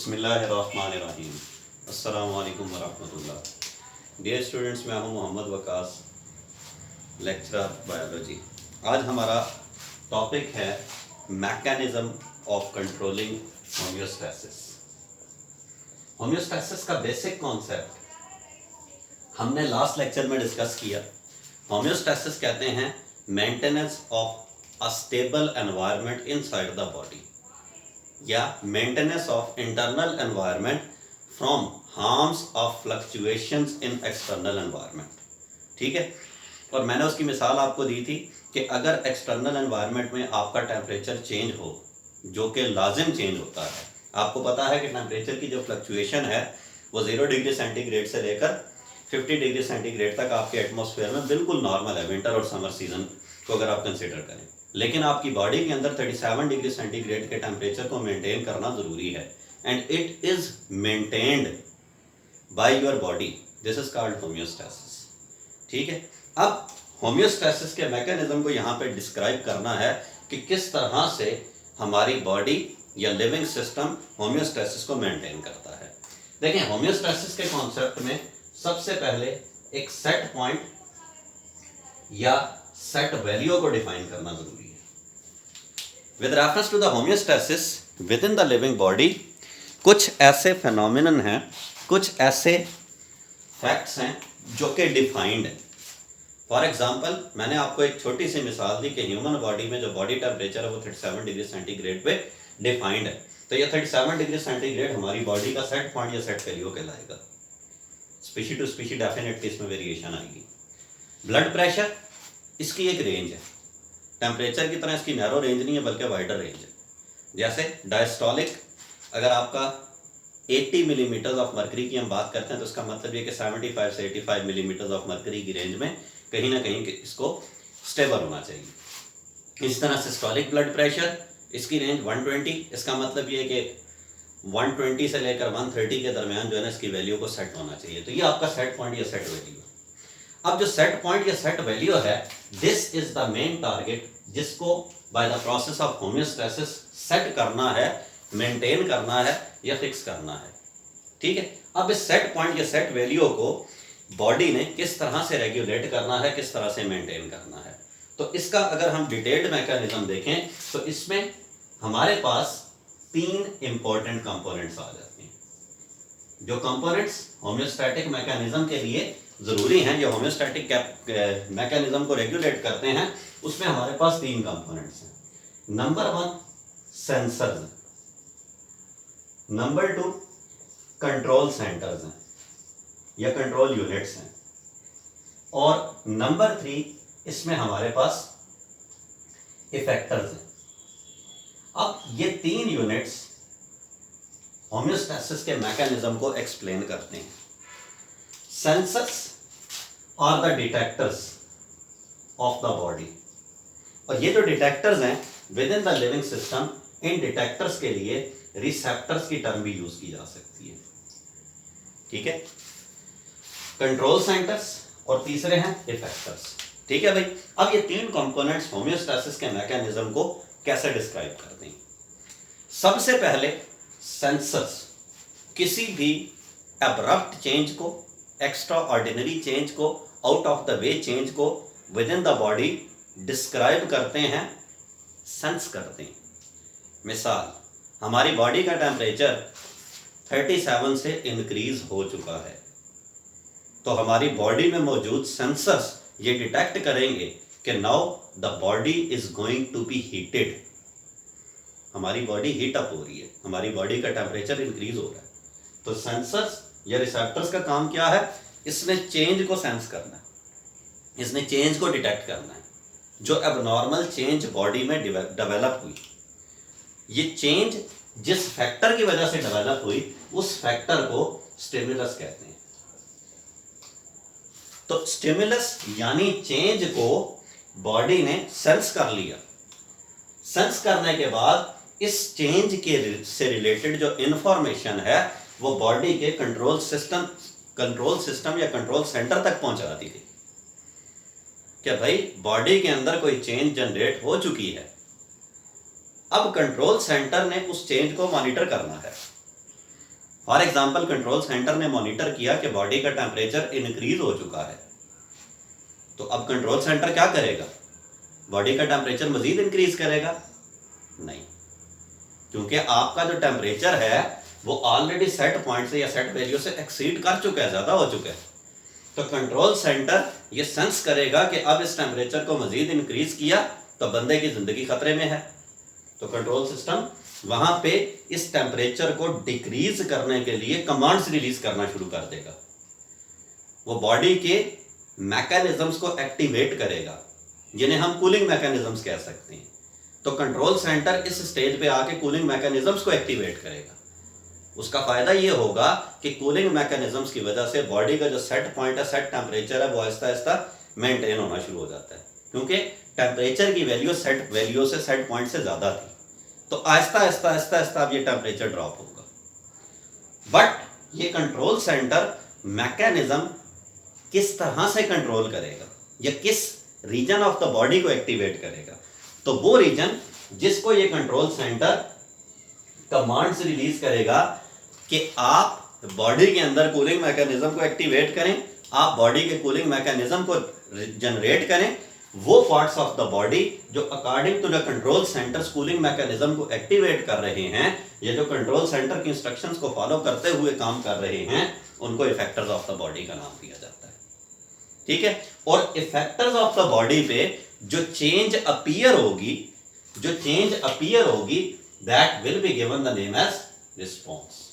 बिस्मिल्लाहिर्रहमानिर्रहीम। अस्सलामु अलैकुम वरहमतुल्लाह। डियर स्टूडेंट्स, मैं हूं मोहम्मद वकास, लेक्चरर बायोलॉजी। आज हमारा टॉपिक है mechanism of controlling homeostasis. Homeostasis का बेसिक कॉन्सेप्ट हमने लास्ट लेक्चर में डिस्कस किया। होम्योस्टैसिस कहते हैं maintenance of a stable environment inside the body, या maintenance of internal environment from harms of fluctuations in external environment. ठीक है, और मैंने उसकी मिसाल आपको दी थी कि अगर एक्सटर्नल एनवायरनमेंट में आपका टेम्परेचर चेंज हो, जो कि लाजिम चेंज होता है। आपको पता है कि टेम्परेचर की जो फ्लक्चुएशन है वो 0 डिग्री सेंटीग्रेड से लेकर 50 डिग्री सेंटीग्रेड तक आपके एटमॉस्फेयर में बिल्कुल नॉर्मल है, विंटर और समर सीजन को अगर आप कंसिडर करें। लेकिन आपकी बॉडी के अंदर 37 डिग्री सेंटीग्रेड के टेम्परेचर को मेंटेन करना ज़रूरी है, and it is maintained by your body. This is called homeostasis. ठीक है, अब होम्योस्टैसिस के मैकेनिज्म को यहाँ पे डिस्क्राइब करना है कि किस तरह से हमारी बॉडी या लिविंग सिस्टम होम्योस्टैसिस को मेंटेन करता है। देखिए, होम्योस्टैसिस के कॉन्सेप्ट में सबसे पहले एक सेट पॉइंट या सेट वैल्यू को डिफाइन करना जरूरी है। With reference to the homeostasis within the living body, कुछ ऐसे फिनोमिनन हैं, कुछ ऐसे फैक्ट्स हैं जो कि डिफाइंड हैं। फॉर एग्जाम्पल, मैंने आपको एक छोटी सी मिसाल दी कि ह्यूमन बॉडी में जो बॉडी टेम्परेचर है वो 37 डिग्री सेंटीग्रेड पे डिफाइंड है। तो ये 37 डिग्री सेंटीग्रेड हमारी बॉडी का सेट पॉइंट या सेट वैल्यू कहलाएगा। स्पीशी टू स्पीशी डेफिनेटली इसमें वेरिएशन आएगी। ब्लड प्रेशर, इसकी एक रेंज है, टेम्परेचर की तरह इसकी नैरो रेंज नहीं है बल्कि वाइडर रेंज है। जैसे डायस्टोलिक, अगर आपका 80 मिलीमीटर ऑफ मर्करी की हम बात करते हैं तो इसका मतलब ये कि 75 से 85 मिलीमीटर ऑफ मर्करी की रेंज में कहीं ना कहीं इसको स्टेबल होना चाहिए। इस तरह सिस्टोलिक ब्लड प्रेशर, इसकी रेंज 120, इसका मतलब ये कि 120 से लेकर 130 के दरमियान जो है ना इसकी वैल्यू को सेट होना चाहिए। तो ये आपका सेट पॉइंट या सेट वैल्यू है। अब जो सेट पॉइंट या सेट वैल्यू है, this is the main target जिसको by the process of homeostasis set करना है, मेंटेन करना है या फिक्स करना है। ठीक है, अब इस सेट पॉइंट या सेट वैल्यू को बॉडी ने किस तरह से रेगुलेट करना है, किस तरह से मेंटेन करना है। तो इसका अगर हम डिटेल्ड मैकेनिज्म देखें तो इसमें हमारे पास 3 इंपॉर्टेंट कंपोनेंट्स आ जाते हैं। जो कंपोनेंट्स होम्योस्टैटिक मैकेनिज्म के लिए जरूरी हैं, जो होम्योस्टैटिक मैकेनिज्म को रेगुलेट करते हैं, उसमें हमारे पास 3 कंपोनेंट्स हैं। Number 1 sensors, number 2 control centres हैं या कंट्रोल यूनिट्स हैं, और नंबर 3 इसमें हमारे पास इफेक्टर्स हैं। अब ये 3 यूनिट्स होम्योस्टैसिस के मैकेनिज्म को एक्सप्लेन करते हैं। Sensors are the detectors of the body, और ये जो डिटेक्टर्स हैं within the living system, इन डिटेक्टर्स के लिए रिसेप्टर्स की टर्म भी यूज की जा सकती है। ठीक है, कंट्रोल सेंटर्स और तीसरे हैं इफेक्टर्स। ठीक है भाई, अब ये 3 कंपोनेंट्स होम्योस्टैसिस के मैकेनिज्म को कैसे डिस्क्राइब करते हैं। सबसे पहले सेंसर्स किसी भी अब्रप्ट चेंज को, एक्स्ट्रा ऑर्डिनरी चेंज को, out of the way change को within the body describe करते हैं, सेंस करते हैं। मिसाल, हमारी बॉडी का टेम्परेचर 37 से इंक्रीज हो चुका है, तो हमारी बॉडी में मौजूद सेंसर्स ये डिटेक्ट करेंगे कि now the body is going to be heated. हमारी बॉडी हीट अप हो रही है, हमारी बॉडी का टेम्परेचर इंक्रीज हो रहा है। तो सेंसर्स या रिसेप्टर्स का काम क्या है? इसने चेंज को सेंस करना है, इसने चेंज को डिटेक्ट करना है। जो एबनॉर्मल चेंज बॉडी में डेवलप हुई, ये चेंज जिस फैक्टर की वजह से डेवलप हुई, उस फैक्टर को स्टिमुलस कहते हैं। तो स्टिमुलस यानी चेंज को बॉडी ने सेंस कर लिया। सेंस करने के बाद इस चेंज के से रिलेटेड जो इंफॉर्मेशन है वो बॉडी के कंट्रोल सिस्टम या कंट्रोल सेंटर तक पहुंचाती थी कि भाई बॉडी के अंदर कोई चेंज जनरेट हो चुकी है। अब कंट्रोल सेंटर ने उस चेंज को मॉनिटर करना है। फॉर एग्जाम्पल कंट्रोल सेंटर ने मॉनिटर किया कि बॉडी का टेम्परेचर इंक्रीज हो चुका है, तो अब कंट्रोल सेंटर क्या करेगा? बॉडी का टेम्परेचर मजीद इंक्रीज करेगा? नहीं, क्योंकि आपका जो टेम्परेचर है वो ऑलरेडी सेट पॉइंट से या सेट वैल्यू से एक्सीड कर चुका है, ज्यादा हो चुका है। तो कंट्रोल सेंटर ये सेंस करेगा कि अब इस टेम्परेचर को मजीद इंक्रीज किया तो बंदे की जिंदगी खतरे में है, तो कंट्रोल सिस्टम वहां पे इस टेम्परेचर को डिक्रीज करने के लिए कमांड्स रिलीज करना शुरू कर देगा। वो बॉडी के मैकेनिज्म्स को एक्टिवेट करेगा, जिन्हें हम कूलिंग मैकेनिज्म्स कह सकते हैं। तो कंट्रोल सेंटर इस स्टेज पे आके कूलिंग मैकेनिज्म्स को एक्टिवेट करेगा। उसका फायदा ये होगा कि कूलिंग मैकेनिज्म्स की वजह से बॉडी का जो सेट पॉइंट है, सेट टेम्परेचर है, वो आहिस्ता आहिस्ता मेंटेन होना शुरू हो जाता है, क्योंकि टेम्परेचर की वैल्यू सेट वैल्यू से सेट पॉइंट से ज्यादा थी। तो आहिस्ता आहिस्ता आहिस्ता आहिस्ता अब ये टेम्परेचर ड्रॉप होगा। बट ये कंट्रोल सेंटर मैकेनिज्म किस तरह से कंट्रोल करेगा या किस रीजन ऑफ द बॉडी को एक्टिवेट करेगा? तो वो रीजन जिसको ये कंट्रोल सेंटर कमांड्स रिलीज करेगा कि आप बॉडी के अंदर कूलिंग मैकेनिज्म को एक्टिवेट करें, आप बॉडी के कूलिंग मैकेनिज्म को जनरेट करें, वो पार्ट्स ऑफ द बॉडी जो according to the control centres cooling mechanism को एक्टिवेट कर रहे हैं, ये जो कंट्रोल सेंटर की इंस्ट्रक्शंस को फॉलो करते हुए काम कर रहे हैं, उनको इफेक्टर्स ऑफ द बॉडी का नाम दिया जाता है। ठीक है, और इफेक्टर्स ऑफ द बॉडी पे जो चेंज अपीयर होगी that will be given the name as response.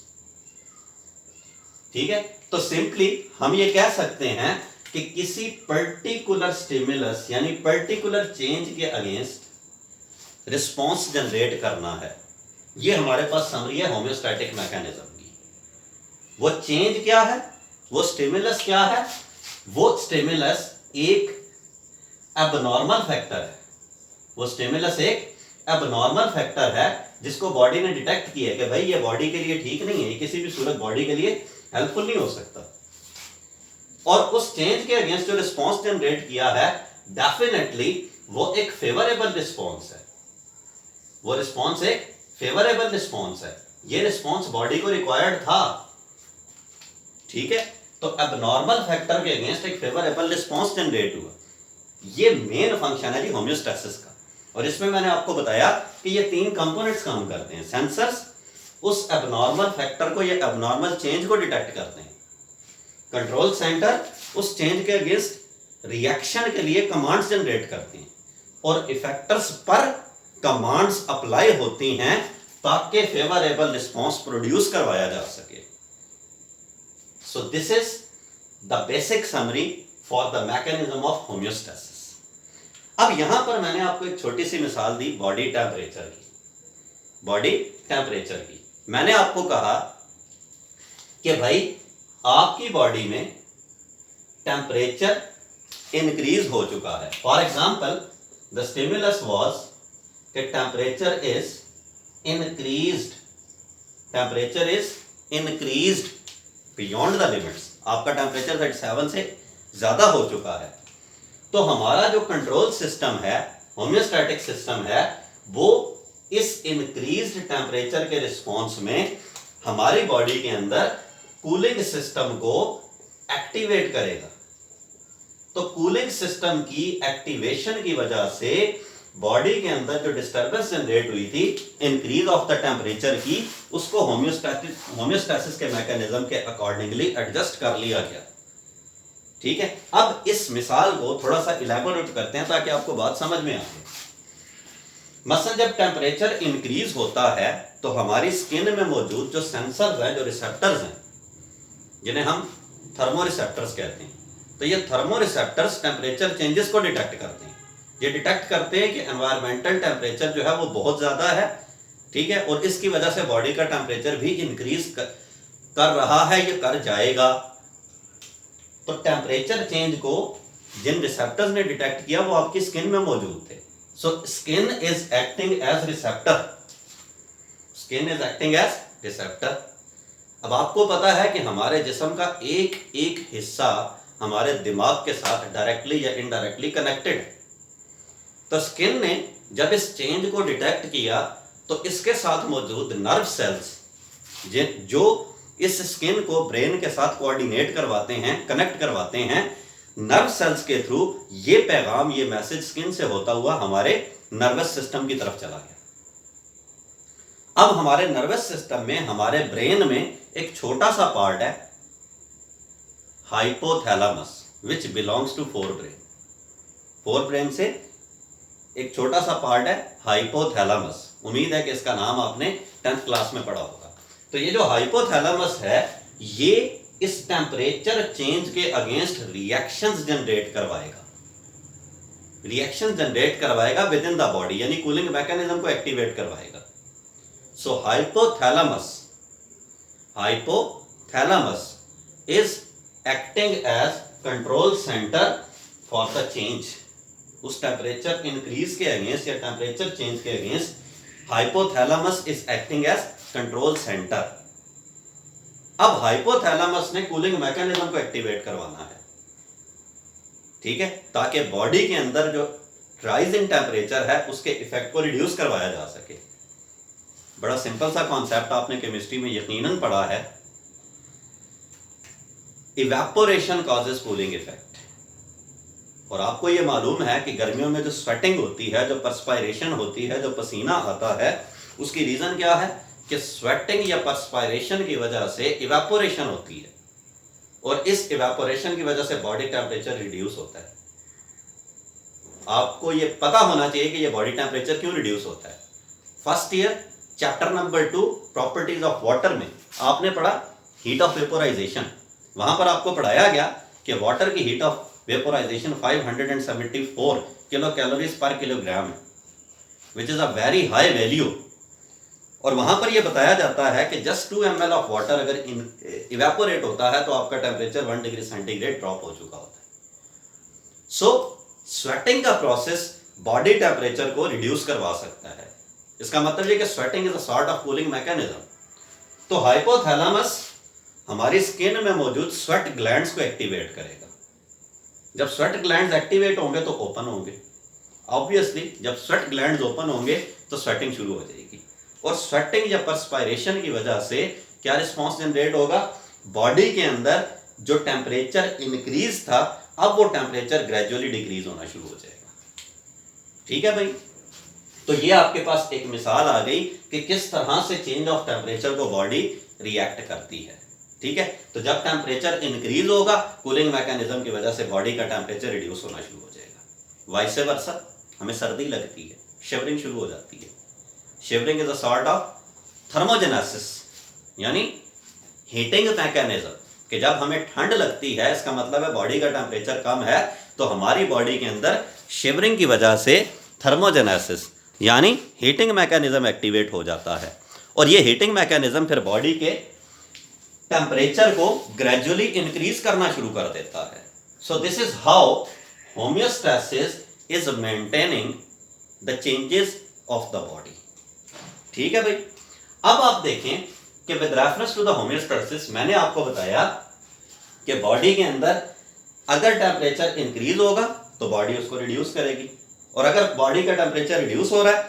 ठीक है, तो सिंपली हम ये कह सकते हैं कि किसी पर्टिकुलर स्टिमुलस यानी पर्टिकुलर चेंज के अगेंस्ट रिस्पॉन्स जनरेट करना है, ये हमारे पास समरी है होम्योस्टैटिक मैकेनिज्म की। वो चेंज क्या है, वो स्टिमुलस क्या है? वो स्टिमुलस एक एबनॉर्मल फैक्टर है, वो स्टिमुलस एक एबनॉर्मल फैक्टर है जिसको बॉडी ने डिटेक्ट किया कि भाई ये बॉडी के लिए ठीक नहीं है, किसी भी सूरत बॉडी के लिए हेल्पफुल नहीं हो सकता। और उस चेंज के अगेंस्ट जो रिस्पॉन्स जनरेट किया है, डेफिनेटली वो एक फेवरेबल रिस्पॉन्स है, वो रिस्पॉन्स एक फेवरेबल रिस्पॉन्स है, ये रिस्पॉन्स बॉडी को रिक्वायर्ड था। ठीक है, तो एबनॉर्मल फैक्टर के अगेंस्ट एक फेवरेबल रिस्पॉन्स जनरेट हुआ, ये मेन फंक्शन है जी होम्योस्टैसिस का। और इसमें मैंने आपको बताया कि ये तीन कंपोनेंट्स काम करते हैं। सेंसर्स उस एबनॉर्मल फैक्टर को या एबनॉर्मल चेंज को डिटेक्ट करते हैं, कंट्रोल सेंटर उस चेंज के अगेंस्ट रिएक्शन के लिए कमांड्स जनरेट करते हैं, और इफेक्टर्स पर कमांड्स अप्लाई होती हैं ताकि फेवरेबल रिस्पॉन्स प्रोड्यूस करवाया जा सके। सो this is the basic summary for the mechanism of homeostasis. अब यहां पर मैंने आपको एक छोटी सी मिसाल दी बॉडी टेम्परेचर की। मैंने आपको कहा कि भाई आपकी बॉडी में टेम्परेचर इंक्रीज हो चुका है। For example the stimulus was कि temperature is increased beyond the limits. आपका टेम्परेचर 37 से ज्यादा हो चुका है, तो हमारा जो कंट्रोल सिस्टम है, होम्योस्टैटिक सिस्टम है, वो इस इंक्रीज्ड टेम्परेचर के रिस्पॉन्स में हमारी बॉडी के अंदर कूलिंग सिस्टम को एक्टिवेट करेगा। तो कूलिंग सिस्टम की एक्टिवेशन की वजह से बॉडी के अंदर जो डिस्टर्बेंस जनरेट हुई थी इंक्रीज ऑफ द टेम्परेचर की, उसको होम्योस्टैसिस के मैकेनिज्म के अकॉर्डिंगली एडजस्ट कर लिया गया। ठीक है, अब इस मिसाल को थोड़ा सा इलैबोरेट करते हैं ताकि आपको बात समझ में आए। मसलन जब टेम्परेचर इंक्रीज होता है तो हमारी स्किन में मौजूद जो सेंसर्स हैं, जो रिसेप्टर्स हैं, जिन्हें हम थर्मोरिसेप्टर्स कहते हैं, तो ये थर्मोरिसेप्टर्स टेम्परेचर चेंजेस को डिटेक्ट करते हैं। ये डिटेक्ट करते हैं कि एनवायरमेंटल टेम्परेचर जो है वो बहुत ज्यादा है, ठीक है, और इसकी वजह से बॉडी का टेम्परेचर भी इंक्रीज कर रहा है, ये कर जाएगा। तो टेम्परेचर चेंज को जिन रिसेप्टर्स ने डिटेक्ट किया वो आपकी स्किन में मौजूद थे। So skin is acting as receptor. अब आपको पता है कि हमारे जिस्म का एक एक हिस्सा हमारे दिमाग के साथ डायरेक्टली या इनडायरेक्टली कनेक्टेड है। तो स्किन ने जब इस चेंज को डिटेक्ट किया तो इसके साथ मौजूद नर्व सेल्स जो इस स्किन को ब्रेन के साथ कोऑर्डिनेट करवाते हैं, कनेक्ट करवाते हैं नर्व सेल्स के थ्रू। ये पैगाम, ये मैसेज स्किन से होता हुआ हमारे नर्वस सिस्टम की तरफ चला गया। अब हमारे नर्वस सिस्टम में, हमारे ब्रेन में एक छोटा सा पार्ट है hypothalamus, which belongs to forebrain. Forebrain से एक छोटा सा पार्ट है हाइपोथैलेमस। उम्मीद है कि इसका नाम आपने 10th क्लास में पढ़ा होगा। तो ये जो हाइपोथैलेमस है, ये इस टेम्परेचर चेंज के अगेंस्ट रिएक्शंस जनरेट करवाएगा। रिएक्शन जनरेट करवाएगा विद इन द बॉडी, यानी कूलिंग मैकेनिज्म को एक्टिवेट करवाएगा। So hypothalamus is acting as control centre for the change. उस टेम्परेचर इंक्रीज के अगेंस्ट या टेम्परेचर चेंज के against hypothalamus is acting as control centre. अब hypothalamus ने कूलिंग मैकेनिज्म को एक्टिवेट करवाना है, ठीक है, ताकि बॉडी के अंदर जो राइज इन टेम्परेचर है उसके इफेक्ट को रिड्यूस करवाया जा सके। बड़ा सिंपल सा कॉन्सेप्ट आपने केमिस्ट्री में यकीनन पढ़ा है, इवेपोरेशन कॉजेस कूलिंग इफेक्ट। और आपको यह मालूम है कि गर्मियों में जो स्वेटिंग होती है, जो परस्पायरेशन होती है, जो पसीना आता है, उसकी रीजन क्या है कि स्वेटिंग या परस्पायरेशन की वजह से इवेपोरेशन होती है, और इस इवेपोरेशन की वजह से बॉडी टेम्परेचर रिड्यूस होता है। आपको ये पता होना चाहिए कि ये बॉडी टेम्परेचर क्यों रिड्यूस होता है। First year chapter number 2 properties of water में आपने पढ़ा हीट ऑफ वेपोराइजेशन। वहां पर आपको पढ़ाया गया कि वाटर की heat of vaporisation 574 kilo calories पर किलोग्राम है, which is a very high value. और वहां पर यह बताया जाता है कि जस्ट 2 ml ऑफ वाटर अगर इवेपोरेट होता है तो आपका टेम्परेचर 1 डिग्री सेंटीग्रेड ड्रॉप हो चुका होता है। सो स्वेटिंग का प्रोसेस बॉडी टेम्परेचर को रिड्यूस करवा सकता है। इसका मतलब है कि sweating is a sort of cooling mechanism. तो हाइपोथैलेमस हमारी स्किन में मौजूद स्वेट ग्लैंड्स को एक्टिवेट करेगा। जब स्वेट ग्लैंड्स एक्टिवेट होंगे तो ओपन होंगे। ऑब्वियसली जब स्वेट ग्लैंड्स ओपन होंगे तो स्वेटिंग शुरू हो जाएगी, और स्वेटिंग या परस्पायरेशन की वजह से क्या रिस्पॉन्स जनरेट होगा, बॉडी के अंदर जो टेम्परेचर इंक्रीज था अब वो टेम्परेचर ग्रेजुअली डिक्रीज होना शुरू हो जाएगा। ठीक है भाई, तो ये आपके पास एक मिसाल आ गई कि किस तरह से चेंज ऑफ टेम्परेचर को बॉडी रिएक्ट करती है। ठीक है, तो जब टेम्परेचर इंक्रीज होगा कूलिंग मैकेनिज्म की वजह से बॉडी का टेम्परेचर रिड्यूस होना शुरू हो जाएगा। वाइस वर्सा, हमें सर्दी लगती है, शिवरिंग शुरू हो जाती है। Shivering is a sort of thermogenesis, यानी हीटिंग मैकेनिज्म, कि जब हमें ठंड लगती है इसका मतलब है बॉडी का टेम्परेचर कम है, तो हमारी बॉडी के अंदर शिवरिंग की वजह से थर्मोजेनेसिस यानी हीटिंग मैकेनिज्म एक्टिवेट हो जाता है, और ये हीटिंग मैकेनिज्म फिर बॉडी के टेम्परेचर को ग्रेजुअली इंक्रीज करना शुरू कर देता है। So this is how homeostasis is maintaining the changes of the body. ठीक है भाई, अब आप देखें कि with reference to the homeostasis मैंने आपको बताया कि बॉडी के अंदर अगर टेम्परेचर इंक्रीज होगा तो बॉडी उसको रिड्यूस करेगी, और अगर बॉडी का टेम्परेचर रिड्यूस हो रहा है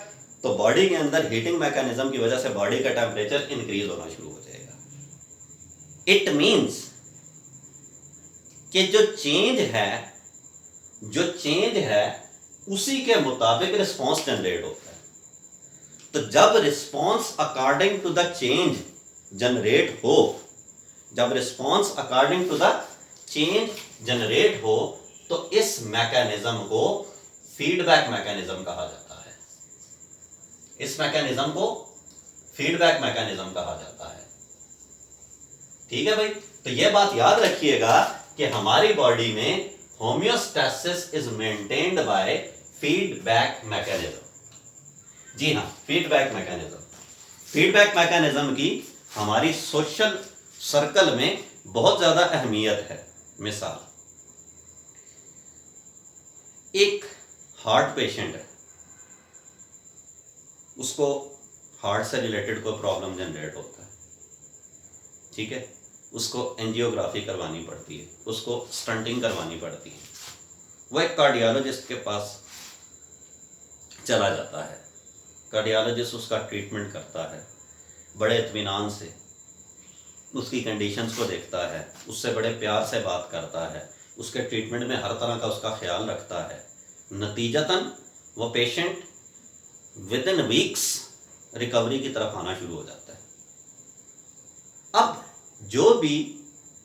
तो बॉडी के अंदर हीटिंग मैकेनिज्म की वजह से बॉडी का टेम्परेचर इंक्रीज होना शुरू हो जाएगा। इट मीन्स कि जो चेंज है उसी के मुताबिक रिस्पॉन्स जनरेट होता है। तो जब response according to the change generate हो, जब response according to the change generate हो, तो इस मैकेनिज्म को फीडबैक मैकेनिज्म कहा जाता है। इस मैकेनिज्म को फीडबैक मैकेनिज्म कहा जाता है। ठीक है भाई, तो यह बात याद रखिएगा कि हमारी बॉडी में homeostasis is maintained by feedback mechanism. जी हां, फीडबैक मैकेनिज्म। फीडबैक मैकेनिज्म की हमारी सोशल सर्कल में बहुत ज्यादा अहमियत है। मिसाल, एक हार्ट पेशेंट है, उसको हार्ट से रिलेटेड कोई प्रॉब्लम जनरेट होता है, ठीक है, उसको एंजियोग्राफी करवानी पड़ती है, उसको स्टंटिंग करवानी पड़ती है। वो एक कार्डियोलॉजिस्ट के पास चला जाता है, कार्डियोलॉजिस्ट उसका ट्रीटमेंट करता है बड़े इत्मीनान से, उसकी कंडीशंस को देखता है, उससे बड़े प्यार से बात करता है, उसके ट्रीटमेंट में हर तरह का उसका ख्याल रखता है, नतीजतन वो patient with in weeks recovery की तरफ आना शुरू हो जाता है। अब जो भी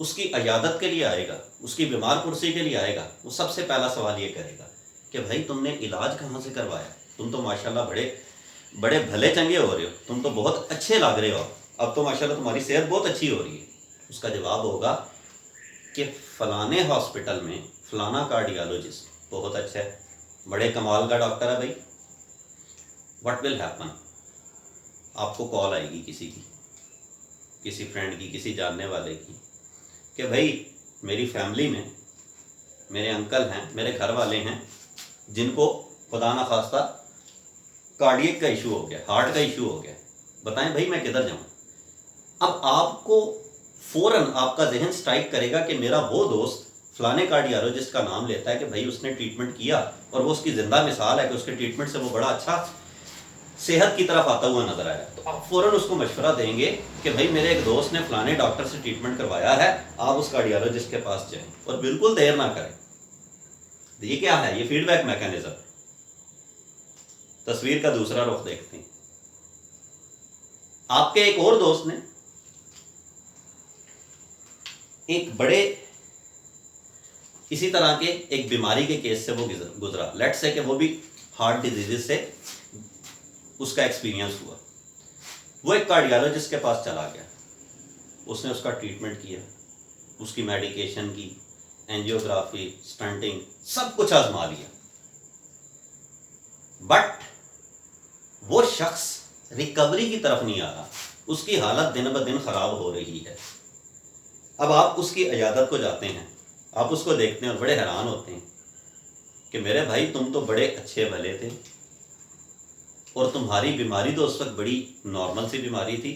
उसकी इयादत के लिए आएगा, उसकी बीमार कुर्सी के लिए आएगा, वो सबसे पहला सवाल ये करेगा कि भाई तुमने इलाज कहाँ से करवाया, तुम तो माशाल्लाह बड़े भले चंगे हो रहे हो, तुम तो बहुत अच्छे लग रहे हो, अब तो माशाल्लाह तुम्हारी सेहत बहुत अच्छी हो रही है। उसका जवाब होगा कि फलाने हॉस्पिटल में फलाना कार्डियोलॉजिस्ट बहुत अच्छा है, बड़े कमाल का डॉक्टर है भाई। व्हाट विल हैपन, आपको कॉल आएगी किसी फ्रेंड की, किसी जानने वाले की, कि भाई मेरी फैमिली में मेरे अंकल हैं, मेरे घर वाले हैं जिनको खुदा ना खास्ता कार्डियक का इशू हो गया, हार्ट का इशू हो गया, बताएं भाई मैं किधर जाऊं। अब आपको फौरन आपका जहन स्ट्राइक करेगा कि मेरा वो दोस्त फलाने कार्डियोलॉजिस्ट का नाम लेता है कि भाई उसने ट्रीटमेंट किया और वो उसकी जिंदा मिसाल है कि उसके ट्रीटमेंट से वो बड़ा अच्छा सेहत की तरफ आता हुआ नजर आया। तो आप फौरन उसको मशवरा देंगे कि भाई मेरे एक दोस्त ने फलाने डॉक्टर से ट्रीटमेंट करवाया है, आप उस कार्डियोलॉजिस्ट के पास जाएं, और बिल्कुल देर ना करें। ये क्या है, ये फीडबैक मैकेनिज्म। तस्वीर का दूसरा रुख देखते हैं। आपके एक और दोस्त ने एक बड़े इसी तरह के एक बीमारी के केस से वो गुजरा, लेट्स से कि वो भी हार्ट डिजीज से उसका एक्सपीरियंस हुआ। वो एक कार्डियोलॉजिस्ट के पास चला गया, उसने उसका ट्रीटमेंट किया, उसकी मेडिकेशन की, एंजियोग्राफी, स्टंटिंग, सब कुछ आजमा लिया, बट वो शख्स रिकवरी की तरफ नहीं आ रहा, उसकी हालत दिन ब दिन खराब हो रही है। अब आप उसकी इयादत को जाते हैं, आप उसको देखते हैं और बड़े हैरान होते हैं कि मेरे भाई तुम तो बड़े अच्छे भले थे और तुम्हारी बीमारी तो उस वक्त बड़ी नॉर्मल सी बीमारी थी,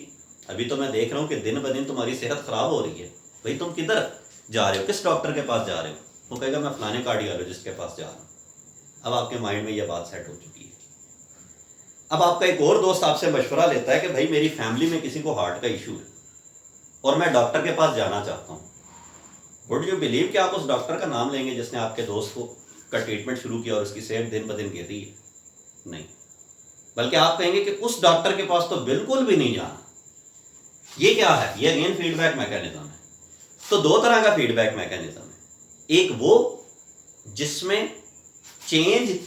अभी तो मैं देख रहा हूँ कि दिन ब दिन तुम्हारी सेहत खराब हो रही है, भाई तुम किधर जा रहे हो, किस डॉक्टर के पास जा रहे हो? वो कहेगा मैं फलाने कार्डियोलॉजिस्ट के पास जा रहा हूँ। अब आपके माइंड में यह बात सेट हो चुकी है। अब आपका एक और दोस्त आपसे मशवरा लेता है कि भाई मेरी फैमिली में किसी को हार्ट का इशू है और मैं डॉक्टर के पास जाना चाहता हूँ। वुड यू बिलीव कि आप उस डॉक्टर का नाम लेंगे जिसने आपके दोस्त को का ट्रीटमेंट शुरू किया और उसकी सेहत दिन ब दिन गिर रही है? नहीं, बल्कि आप कहेंगे कि उस डॉक्टर के पास तो बिल्कुल भी नहीं जाना। ये क्या है? ये अगेन फीडबैक मैकेनिज्म है। तो दो तरह का फीडबैक मैकेनिज्म है, एक वो जिसमें चेंज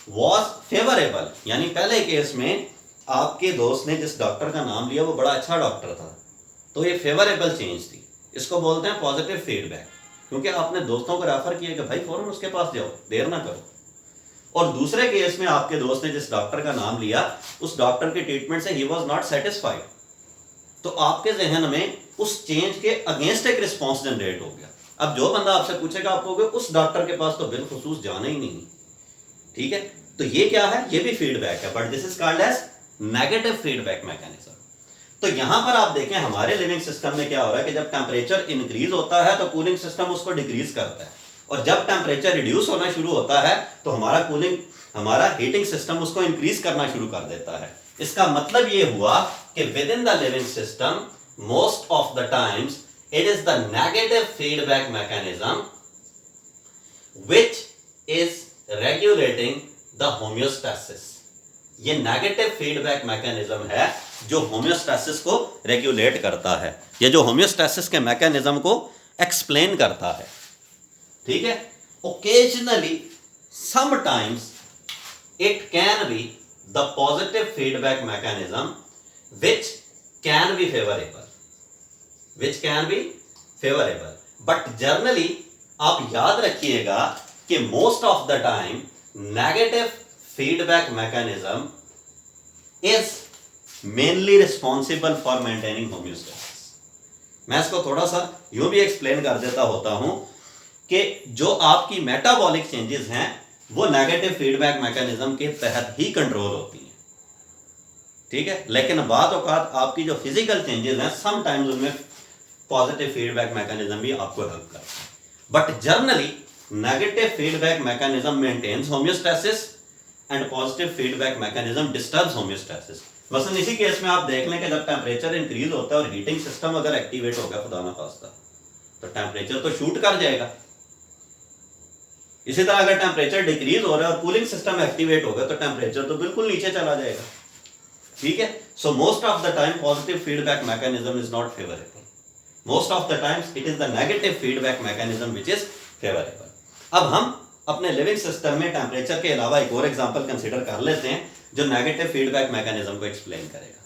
वॉज फेवरेबल, यानी पहले केस में आपके दोस्त ने जिस डॉक्टर का नाम लिया वो बड़ा अच्छा डॉक्टर था, तो ये फेवरेबल चेंज थी, इसको बोलते हैं पॉजिटिव फीडबैक, क्योंकि आपने दोस्तों को रेफर किया कि भाई फौरन उसके पास जाओ, देर ना करो। और दूसरे केस में आपके दोस्त ने जिस डॉक्टर का नाम लिया उस डॉक्टर के ट्रीटमेंट से ही वॉज नॉट सेटिस्फाइड, तो आपके जहन में उस चेंज के अगेंस्ट एक रिस्पॉन्स जनरेट हो गया। अब जो बंदा आपसे पूछेगा आप कहोगे उस डॉक्टर के पास तो बिलखुसूस जाना ही नहीं, ठीक है? तो ये क्या है? ये भी फीडबैक है, but this is called as negative feedback mechanism. तो यहां पर आप देखें हमारे लिविंग सिस्टम में क्या हो रहा है कि जब टेम्परेचर इंक्रीज होता है तो कूलिंग सिस्टम उसको डिक्रीज करता है, और जब टेम्परेचर रिड्यूस होना शुरू होता है तो हमारा हीटिंग सिस्टम उसको इंक्रीज करना शुरू कर देता है। इसका मतलब ये हुआ कि with in the living system most of the times it is the negative feedback mechanism which is regulating the homeostasis. ये नेगेटिव फीडबैक मैकेनिज्म है जो होम्योस्टैसिस को रेगुलेट करता है, ये जो होम्योस्टैसिस के मैकेनिज्म को एक्सप्लेन करता है, ठीक है? Occasionally sometimes it can be the positive feedback mechanism which can be favorable, but generally आप याद रखिएगा कि most of the time negative feedback mechanism is mainly responsible for maintaining homeostasis। मैं इसको थोड़ा सा यूं भी एक्सप्लेन कर देता होता हूं कि जो आपकी मेटाबॉलिक चेंजेस हैं वो नेगेटिव फीडबैक मैकेनिज्म के तहत ही कंट्रोल होती हैं, ठीक है? लेकिन बाद औकात आपकी जो फिजिकल चेंजेस हैं समटाइम्स उनमें पॉजिटिव फीडबैक मैकेनिज्म भी आपको हेल्प करता है, but generally negative feedback mechanism maintains homeostasis and positive feedback mechanism disturbs homeostasis. मसलन इसी केस में आप देख लें कि जब टेम्परेचर इंक्रीज होता है और हीटिंग सिस्टम अगर एक्टिवेट हो गया खुदा ना खास्ता, तो टेम्परेचर तो शूट कर जाएगा। इसी तरह अगर टेम्परेचर डिक्रीज हो रहा है और कूलिंग सिस्टम एक्टिवेट होगा तो टेम्परेचर तो बिल्कुल नीचे चला जाएगा। ठीक है, so most of the time positive feedback mechanism is not favourable, most of the times it is the negative feedback mechanism which is favourable. अब हम अपने लिविंग सिस्टम में टेम्परेचर के अलावा एक और एग्जांपल कंसीडर कर लेते हैं जो नेगेटिव फीडबैक मैकेनिज्म को एक्सप्लेन करेगा।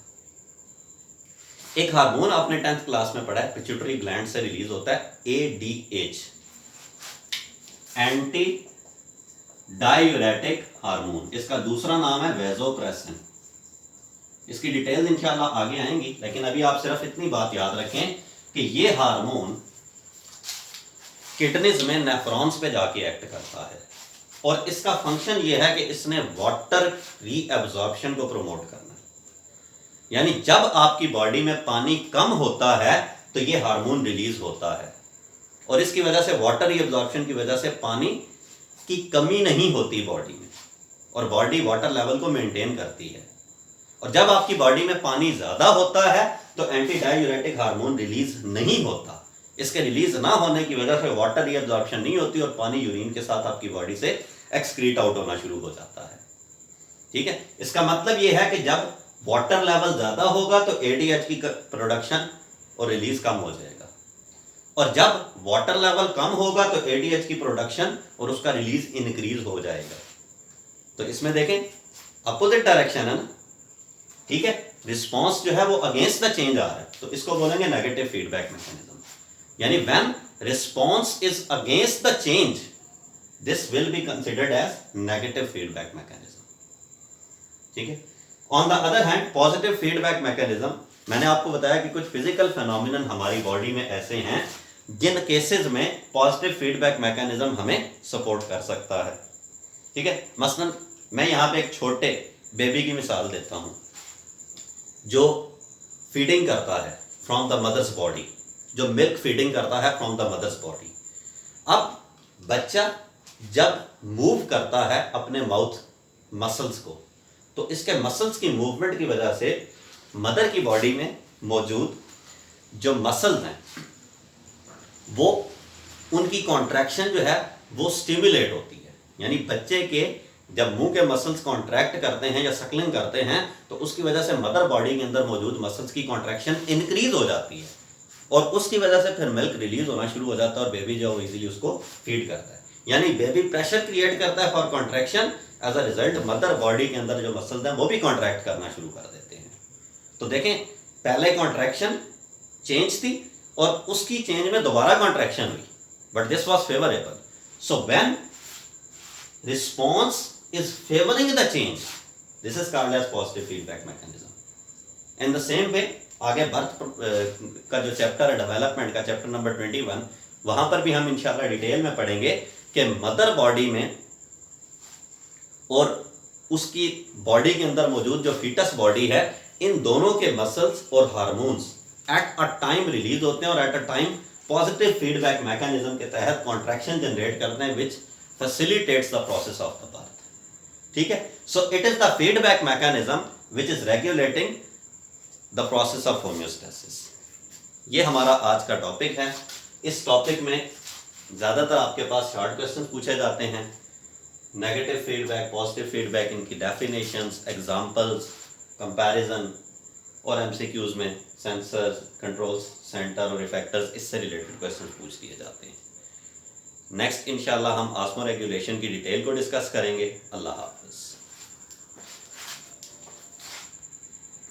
एक हार्मोन आपने 10th क्लास में पढ़ा है, पिट्यूटरी ग्लैंड से रिलीज होता है ADH, एंटी डायूरेटिक हार्मोन। इसका दूसरा नाम है वेसोप्रेसिन। इसकी डिटेल्स इंशाल्लाह आगे आएंगी, लेकिन अभी आप सिर्फ इतनी बात याद रखें कि ये हार्मोन किडनीज में नेफ्रॉन्स पे जाके एक्ट करता है और इसका फंक्शन ये है कि इसने वाटर रीअब्जॉर्प्शन को प्रमोट करना है। यानी जब आपकी बॉडी में पानी कम होता है तो ये हार्मोन रिलीज होता है और इसकी वजह से वाटर रीअब्जॉर्प्शन की वजह से पानी की कमी नहीं होती बॉडी में और बॉडी वाटर लेवल को मेंटेन करती है। और जब आपकी बॉडी में पानी ज्यादा होता है तो एंटी डायूरेटिक हार्मोन रिलीज नहीं होता। इसके रिलीज ना होने की वजह से वाटर रीअब्जॉर्प्शन नहीं होती और पानी यूरिन के साथ आपकी बॉडी से एक्सक्रीट आउट होना शुरू हो जाता है। ठीक है, इसका मतलब यह है कि जब वाटर लेवल ज्यादा होगा तो ADH की प्रोडक्शन और रिलीज कम हो जाएगा और जब वाटर लेवल कम होगा तो ADH की प्रोडक्शन और उसका रिलीज इंक्रीज हो जाएगा। तो इसमें देखें अपोजिट डायरेक्शन है ना। ठीक है, रिस्पॉन्स जो है वो अगेंस्ट द चेंज आ रहा है, तो इसको बोलेंगे नेगेटिव फीडबैक मैकेनिज्म। यानी when response is against the change this will be considered as negative feedback mechanism. ठीक है, on the other hand positive feedback mechanism, मैंने आपको बताया कि कुछ फिजिकल फेनोमेनन हमारी बॉडी में ऐसे हैं जिन केसेस में पॉजिटिव फीडबैक मैकेनिज्म हमें सपोर्ट कर सकता है। ठीक है, मसलन मैं यहां पे एक छोटे बेबी की मिसाल देता हूं जो फीडिंग करता है फ्रॉम द मदर्स बॉडी, जो मिल्क फीडिंग करता है फ्रॉम द मदर्स बॉडी। अब बच्चा जब मूव करता है अपने माउथ मसल्स को, तो इसके मसल्स की मूवमेंट की वजह से मदर की बॉडी में मौजूद जो मसल्स हैं वो उनकी कॉन्ट्रैक्शन जो है वो स्टिमुलेट होती है। यानी बच्चे के जब मुंह के मसल्स कॉन्ट्रैक्ट करते हैं या सकलिंग करते हैं तो उसकी वजह से मदर बॉडी के अंदर मौजूद मसल्स की कॉन्ट्रैक्शन इंक्रीज हो जाती है और उसकी वजह से फिर मिल्क रिलीज होना शुरू हो जाता है और बेबी जो इजीली उसको फीड करता है। यानी बेबी प्रेशर क्रिएट करता है for contraction, as a result mother body के अंदर जो मसल्स हैं वो भी कॉन्ट्रैक्ट करना शुरू कर देते हैं। तो देखें पहले कॉन्ट्रैक्शन चेंज थी और उसकी चेंज में दोबारा कॉन्ट्रैक्शन हुई, but this was favourable. So when response is favoring the change, this is called as positive feedback mechanism. In the same way आगे बर्थ का जो चैप्टर है डेवलपमेंट का, चैप्टर नंबर 21, वहां पर भी हम इंशाल्लाह डिटेल में पढ़ेंगे कि मदर बॉडी में और उसकी बॉडी के अंदर मौजूद जो फीटस बॉडी है, इन दोनों के मसल्स और hormones at a time release होते हैं और at a time positive feedback mechanism के तहत कॉन्ट्रैक्शन जनरेट करते हैं which facilitates the process of the birth. ठीक है, so it is the feedback mechanism which is regulating the process of homeostasis. ये हमारा आज का टॉपिक है। इस टॉपिक में ज़्यादातर आपके पास शॉर्ट क्वेश्चन पूछे जाते हैं, नेगेटिव फीडबैक, पॉजिटिव फीडबैक, इनकी डेफिनेशंस, एग्जांपल्स, कंपैरिजन और एमसीक्यूज में सेंसर्स, कंट्रोल्स सेंटर और इफेक्टर्स, इससे रिलेटेड क्वेश्चन पूछ दिए जाते हैं। नेक्स्ट इंशाल्लाह हम ऑस्मो रेगुलेशन की डिटेल को डिस्कस करेंगे। अल्लाह हाफ़िज़।